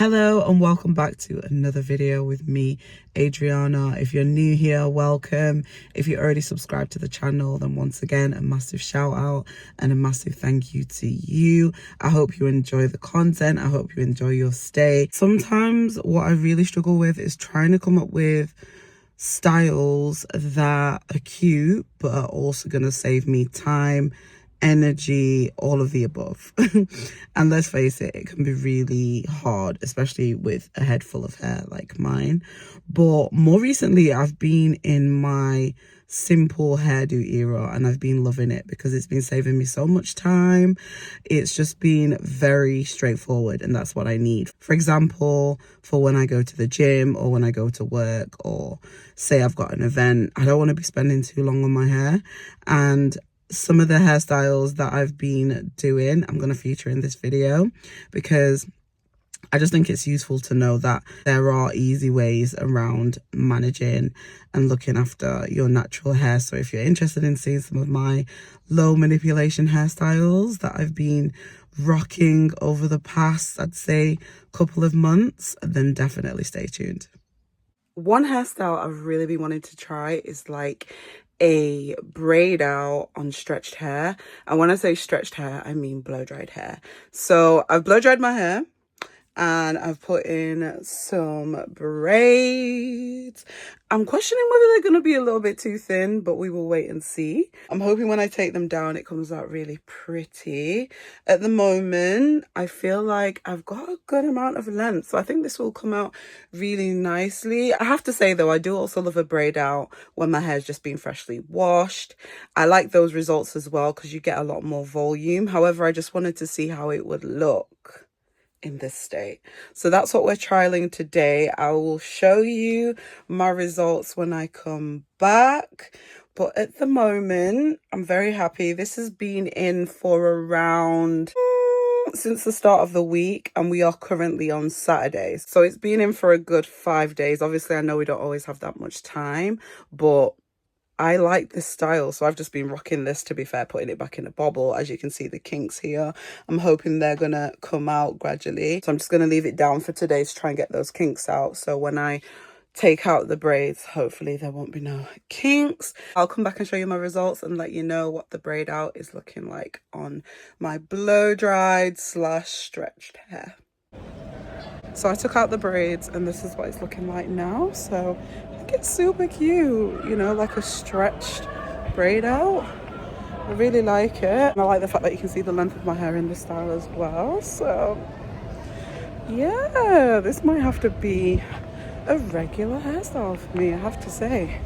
Hello and welcome back to another video with me, Adriana. If you're new here, welcome. If you're already subscribed to the channel, then once again, a massive shout out and a massive thank you to you. I hope you enjoy the content. I hope you enjoy your stay. Sometimes what I really struggle with is trying to come up with styles that are cute but are also going to save me time, energy, all of the above. And let's face it, it can be really hard, especially with a head full of hair like mine. But more recently, I've been in my simple hairdo era and I've been loving it because it's been saving me so much time. It's just been very straightforward and that's what I need. For example, for when I go to the gym or when I go to work, or say I've got an event, I don't want to be spending too long on my hair. And some of the hairstyles that I've been doing, I'm going to feature in this video because I just think it's useful to know that there are easy ways around managing and looking after your natural hair. So if you're interested in seeing some of my low manipulation hairstyles that I've been rocking over the past, I'd say, couple of months, then definitely stay tuned. One hairstyle I've really been wanting to try is like a braid out on stretched hair. And when I say stretched hair, I mean blow dried hair. So I've blow dried my hair and I've put in some braids. I'm questioning whether they're going to be a little bit too thin, but we will wait and see. I'm hoping when I take them down, it comes out really pretty. At the moment, I feel like I've got a good amount of length, so I think this will come out really nicely. I have to say though, I do also love a braid out when my hair's just been freshly washed. I like those results as well because you get a lot more volume. However, I just wanted to see how it would look in this state. So that's what we're trialing today. I will show you my results when I come back. But at the moment, I'm very happy. This has been in for around since the start of the week, and we are currently on Saturdays. So it's been in for a good 5 days. Obviously, I know we don't always have that much time, but I like this style, so I've just been rocking this, to be fair, putting it back in a bobble. As you can see, the kinks here, I'm hoping they're gonna come out gradually. So I'm just gonna leave it down for today to try and get those kinks out. So when I take out the braids, hopefully there won't be no kinks. I'll come back and show you my results and let you know what the braid out is looking like on my blow dried / stretched hair. So I took out the braids and this is what it's looking like now. So I think it's super cute, you know, like a stretched braid out. I really like it. And I like the fact that you can see the length of my hair in the style as well. So yeah, this might have to be a regular hairstyle for me, I have to say.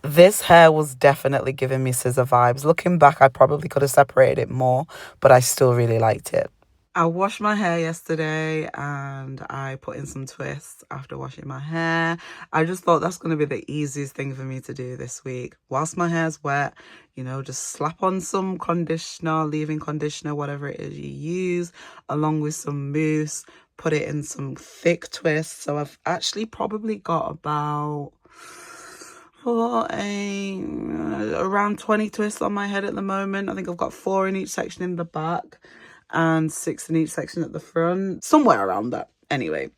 This hair was definitely giving me scissor vibes. Looking back, I probably could have separated it more, but I still really liked it. I washed my hair yesterday and I put in some twists after washing my hair. I just thought that's going to be the easiest thing for me to do this week. Whilst my hair's wet, you know, just slap on some conditioner, leave-in conditioner, whatever it is you use, along with some mousse, put it in some thick twists. So I've actually probably got about around 20 twists on my head at the moment. I think I've got 4 in each section in the back and 6 in each section at the front, somewhere around that. Anyway,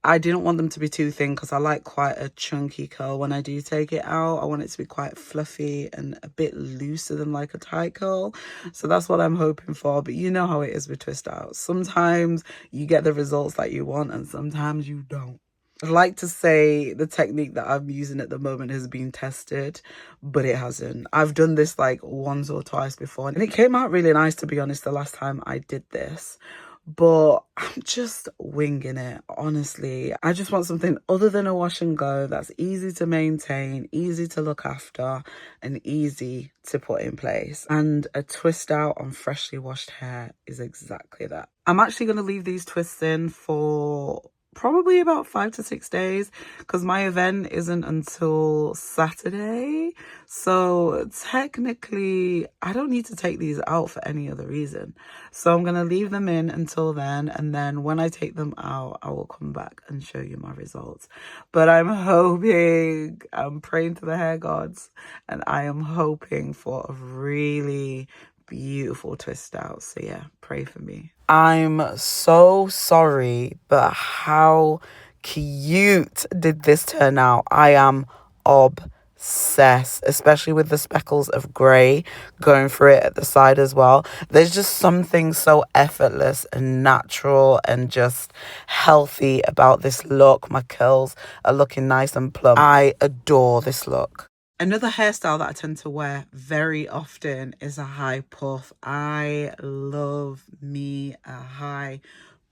I didn't want them to be too thin because I like quite a chunky curl when I do take it out. I want it to be quite fluffy and a bit looser than like a tight curl. So that's what I'm hoping for. But you know how it is with twist outs. Sometimes you get the results that you want and sometimes you don't. I'd like to say the technique that I'm using at the moment has been tested, but it hasn't. I've done this like once or twice before and it came out really nice, to be honest, the last time I did this. But I'm just winging it, honestly. I just want something other than a wash and go that's easy to maintain, easy to look after, and easy to put in place. And a twist out on freshly washed hair is exactly that. I'm actually going to leave these twists in for probably about 5 to 6 days because my event isn't until Saturday. So technically I don't need to take these out for any other reason. So I'm going to leave them in until then. And then when I take them out, I will come back and show you my results. But I'm praying to the hair gods and I am hoping for a really beautiful twist out. So yeah, pray for me. I'm so sorry, but how cute did this turn out? I am obsessed, especially with the speckles of grey going through it at the side as well. There's just something so effortless and natural and just healthy about this look. My curls are looking nice and plump. I adore this look. Another hairstyle that I tend to wear very often is a high puff. I love me a high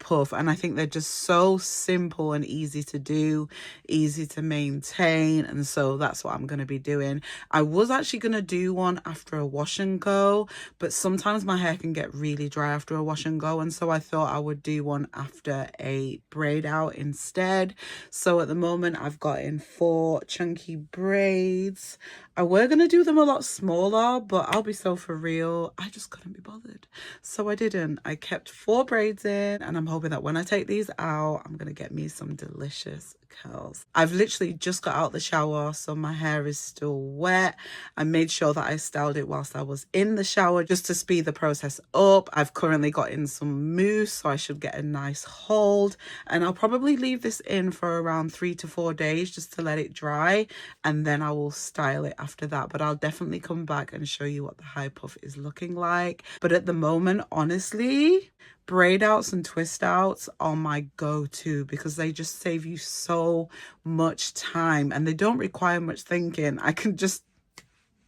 puff, and I think they're just so simple and easy to do, easy to maintain, and so that's what I'm going to be doing. I was actually going to do one after a wash and go, but sometimes my hair can get really dry after a wash and go, and so I thought I would do one after a braid out instead. So at the moment I've got in 4 chunky braids. I were going to do them a lot smaller, but I'll be so for real, I just couldn't be bothered, so I didn't. I kept 4 braids in, and I'm hoping that when I take these out, I'm going to get me some delicious curls. I've literally just got out the shower, so my hair is still wet. I made sure that I styled it whilst I was in the shower just to speed the process up. I've currently got in some mousse, so I should get a nice hold, and I'll probably leave this in for around 3 to 4 days just to let it dry, and then I will style it after that. But I'll definitely come back and show you what the high puff is looking like. But at the moment, honestly, braid outs and twist outs are my go-to because they just save you so much time and they don't require much thinking. I can just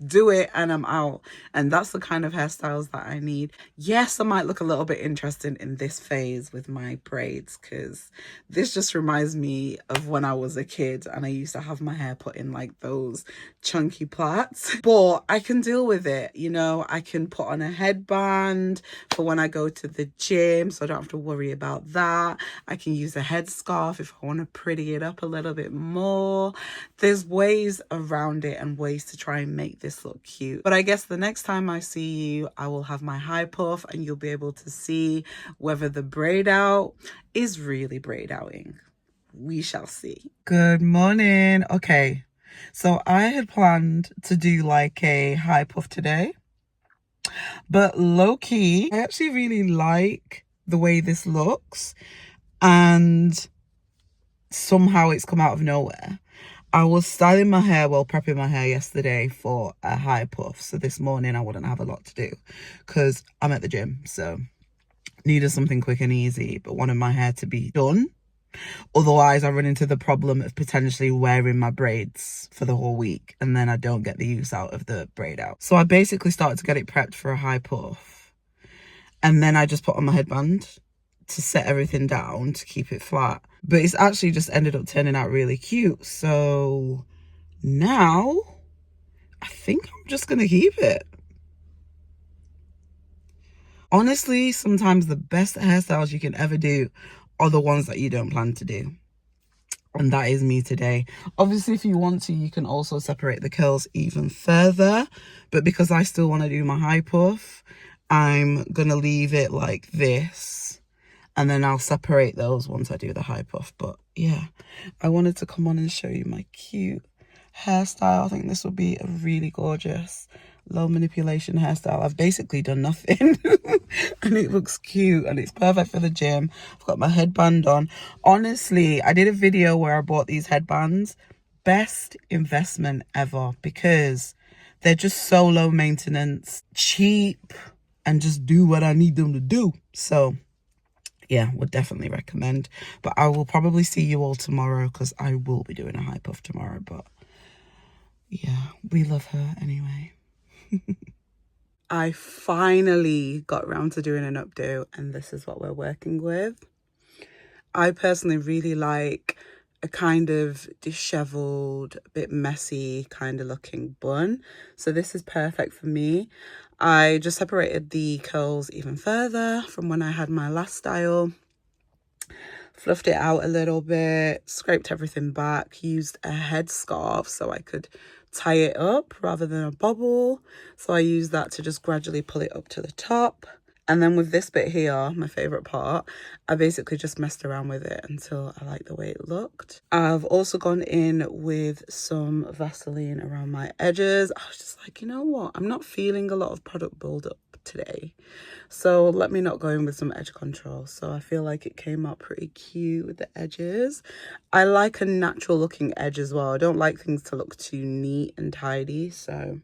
do it and I'm out, and that's the kind of hairstyles that I need. Yes, I might look a little bit interesting in this phase with my braids because this just reminds me of when I was a kid and I used to have my hair put in like those chunky plaits, but I can deal with it. You know, I can put on a headband for when I go to the gym, so I don't have to worry about that. I can use a headscarf if I want to pretty it up a little bit more. There's ways around it and ways to try and make this look cute. But I guess the next time I see you, I will have my high puff and you'll be able to see whether the braid out is really braid outing. We shall see. Good morning. Okay, so I had planned to do like a high puff today, but low-key, I actually really like the way this looks, and somehow it's come out of nowhere. I was styling my hair while prepping my hair yesterday for a high puff, so this morning I wouldn't have a lot to do because I'm at the gym, so needed something quick and easy, but wanted my hair to be done. Otherwise, I run into the problem of potentially wearing my braids for the whole week and then I don't get the use out of the braid out. So I basically started to get it prepped for a high puff, and then I just put on my headband to set everything down to keep it flat. But it's actually just ended up turning out really cute. So now I think I'm just gonna keep it. Honestly, sometimes the best hairstyles you can ever do are the ones that you don't plan to do. And that is me today. Obviously, if you want to, you can also separate the curls even further. But because I still want to do my high puff, I'm gonna leave it like this. And then I'll separate those once I do the high puff. But yeah, I wanted to come on and show you my cute hairstyle. I think this will be a really gorgeous low manipulation hairstyle. I've basically done nothing and it looks cute and it's perfect for the gym. I've got my headband on. Honestly, I did a video where I bought these headbands. Best investment ever because they're just so low maintenance, cheap, and just do what I need them to do. So yeah, would definitely recommend. But I will probably see you all tomorrow because I will be doing a high puff tomorrow. But yeah, we love her anyway. I finally got around to doing an updo, and this is what we're working with. I personally really like a kind of disheveled, a bit messy kind of looking bun. So this is perfect for me. I just separated the curls even further from when I had my last style. Fluffed it out a little bit, scraped everything back, used a headscarf so I could tie it up rather than a bobble. So I used that to just gradually pull it up to the top. And then with this bit here, my favourite part, I basically just messed around with it until I like the way it looked. I've also gone in with some Vaseline around my edges. I was just like, you know what? I'm not feeling a lot of product buildup today. So let me not go in with some edge control. So I feel like it came out pretty cute with the edges. I like a natural looking edge as well. I don't like things to look too neat and tidy. So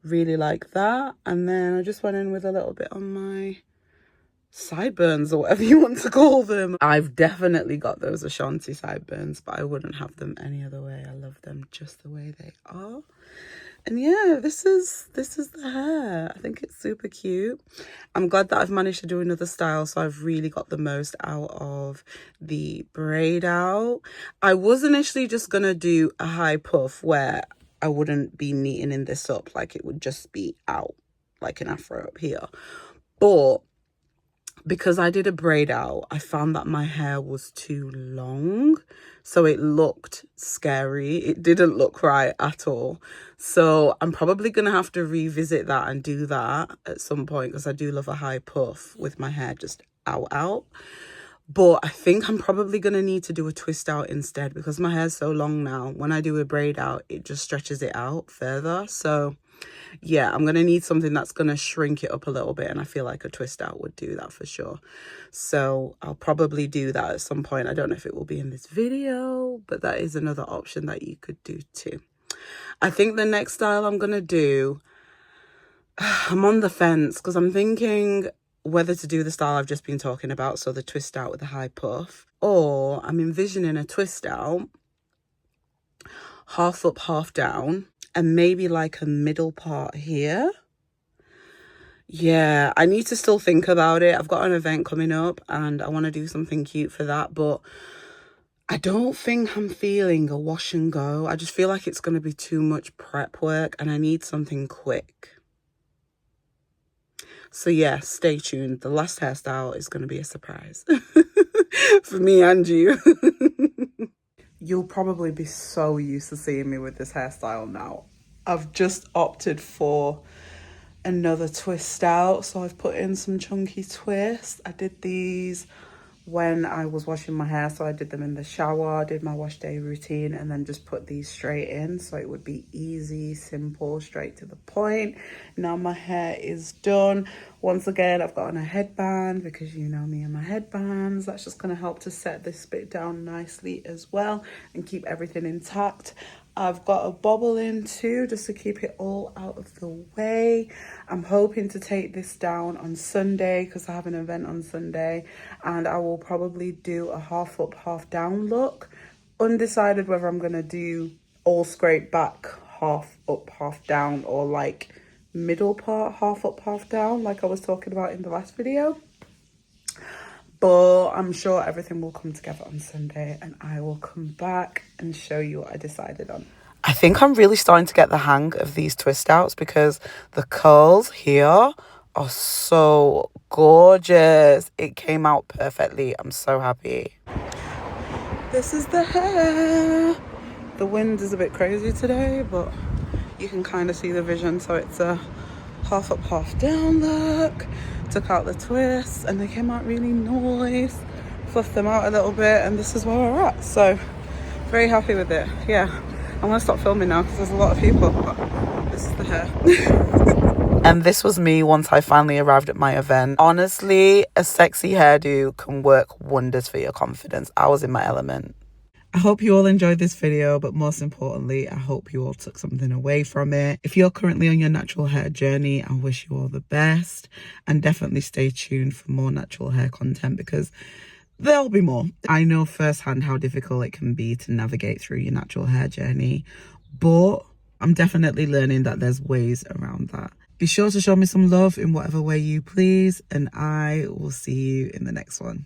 really like that. And then I just went in with a little bit on my sideburns, or whatever you want to call them. I've definitely got those Ashanti sideburns, but I wouldn't have them any other way. I love them just the way they are. And yeah, this is the hair. I think it's super cute. I'm glad that I've managed to do another style, so I've really got the most out of the braid out. I was initially just gonna do a high puff where I wouldn't be neatening this up, like it would just be out like an afro up here. But because I did a braid out, I found that my hair was too long. So it looked scary. It didn't look right at all. So I'm probably going to have to revisit that and do that at some point, because I do love a high puff with my hair just out. But I think I'm probably going to need to do a twist out instead, because my hair's so long now. When I do a braid out, it just stretches it out further. So yeah, I'm going to need something that's going to shrink it up a little bit, and I feel like a twist out would do that for sure. So I'll probably do that at some point. I don't know if it will be in this video, but that is another option that you could do too. I think the next style I'm going to do, I'm on the fence, because I'm thinking whether to do the style I've just been talking about, so the twist out with the high puff, or I'm envisioning a twist out, half up, half down, and maybe like a middle part here. Yeah, I need to still think about it. I've got an event coming up and I want to do something cute for that, but I don't think I'm feeling a wash and go. I just feel like it's going to be too much prep work and I need something quick. So yeah, stay tuned. The last hairstyle is going to be a surprise for me and you. You'll probably be so used to seeing me with this hairstyle now. I've just opted for another twist out. So I've put in some chunky twists. I did these when I was washing my hair. So I did them in the shower, did my wash day routine, and then just put these straight in. So it would be easy, simple, straight to the point. Now my hair is done. Once again, I've got on a headband, because you know me and my headbands. That's just going to help to set this bit down nicely as well and keep everything intact. I've got a bobble in too, just to keep it all out of the way. I'm hoping to take this down on Sunday, because I have an event on Sunday, and I will probably do a half up, half down look. Undecided whether I'm going to do all scrape back, half up, half down, or like middle part, half up, half down, like I was talking about in the last video. But I'm sure everything will come together on Sunday and I will come back and show you what I decided on. I think I'm really starting to get the hang of these twist outs, because the curls here are so gorgeous. It came out perfectly. I'm so happy. This is the hair. The wind is a bit crazy today, but you can kind of see the vision. So it's a half up, half down look. Took out the twists and they came out really nice. Fluffed them out a little bit, and this is where we're at. So very happy with it. Yeah, I'm gonna stop filming now because there's a lot of people, but this is the hair. And this was me once I finally arrived at my event. Honestly, a sexy hairdo can work wonders for your confidence. I was in my element. I hope you all enjoyed this video, but most importantly, I hope you all took something away from it. If you're currently on your natural hair journey, I wish you all the best, and definitely stay tuned for more natural hair content, because there'll be more. I know firsthand how difficult it can be to navigate through your natural hair journey, but I'm definitely learning that there's ways around that. Be sure to show me some love in whatever way you please, and I will see you in the next one.